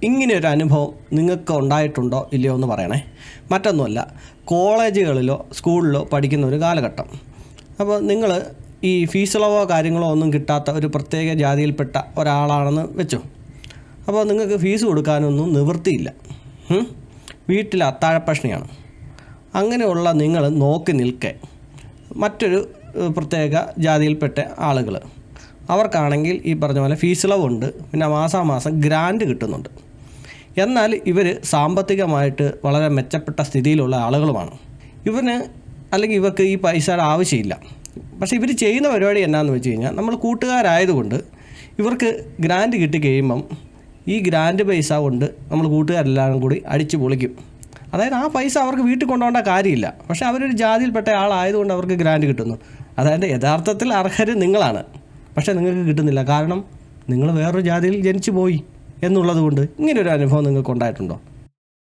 ഇങ്ങനെയൊരു അനുഭവം നിങ്ങൾക്ക് ഉണ്ടായിട്ടുണ്ടോ ഇല്ലയോ എന്ന് പറയണേ. മറ്റൊന്നുമല്ല, കോളേജുകളിലോ സ്കൂളിലോ പഠിക്കുന്ന ഒരു കാലഘട്ടം. അപ്പോൾ നിങ്ങൾ ഈ ഫീസിളവോ കാര്യങ്ങളോ ഒന്നും കിട്ടാത്ത ഒരു പ്രത്യേക ജാതിയിൽപ്പെട്ട ഒരാളാണെന്ന് വെച്ചോ. അപ്പോൾ നിങ്ങൾക്ക് ഫീസ് കൊടുക്കാനൊന്നും നിവൃത്തിയില്ല. വീട്ടിൽ അത്താഴപ്പഷ്ണിയാണ്. അങ്ങനെയുള്ള നിങ്ങൾ നോക്കി നിൽക്കെ മറ്റൊരു പ്രത്യേക ജാതിയിൽപ്പെട്ട ആളുകൾ, അവർക്കാണെങ്കിൽ ഈ പറഞ്ഞ പോലെ ഫീസിളവുണ്ട്, പിന്നെ മാസാമാസം ഗ്രാൻഡ് കിട്ടുന്നുണ്ട്. എന്നാൽ ഇവർ സാമ്പത്തികമായിട്ട് വളരെ മെച്ചപ്പെട്ട സ്ഥിതിയിലുള്ള ആളുകളുമാണ്. ഇവർക്ക് ഈ പൈസയുടെ ആവശ്യമില്ല. പക്ഷേ ഇവർ ചെയ്യുന്ന പരിപാടി എന്നാന്ന് വെച്ച് കഴിഞ്ഞാൽ, നമ്മൾ കൂട്ടുകാരായതുകൊണ്ട് ഇവർക്ക് ഗ്രാൻഡ് കിട്ടിക്കഴിയുമ്പം ഈ ഗ്രാൻഡ് പൈസ കൊണ്ട് നമ്മൾ കൂട്ടുകാരെല്ലാം കൂടി അടിച്ച് പൊളിക്കും. അതായത് ആ പൈസ അവർക്ക് വീട്ടിൽ കൊണ്ടുപോകേണ്ട കാര്യമില്ല. പക്ഷേ അവരൊരു ജാതിയിൽപ്പെട്ട ആളായതുകൊണ്ട് അവർക്ക് ഗ്രാൻഡ് കിട്ടുന്നു. അതായത് യഥാർത്ഥത്തിൽ അർഹർ നിങ്ങളാണ്, പക്ഷേ നിങ്ങൾക്ക് കിട്ടുന്നില്ല. കാരണം നിങ്ങൾ വേറൊരു ജാതിയിൽ ജനിച്ചു പോയി എന്നുള്ളത് കൊണ്ട്. ഇങ്ങനൊരു അനുഭവം നിങ്ങൾക്ക് ഉണ്ടായിട്ടുണ്ടോ?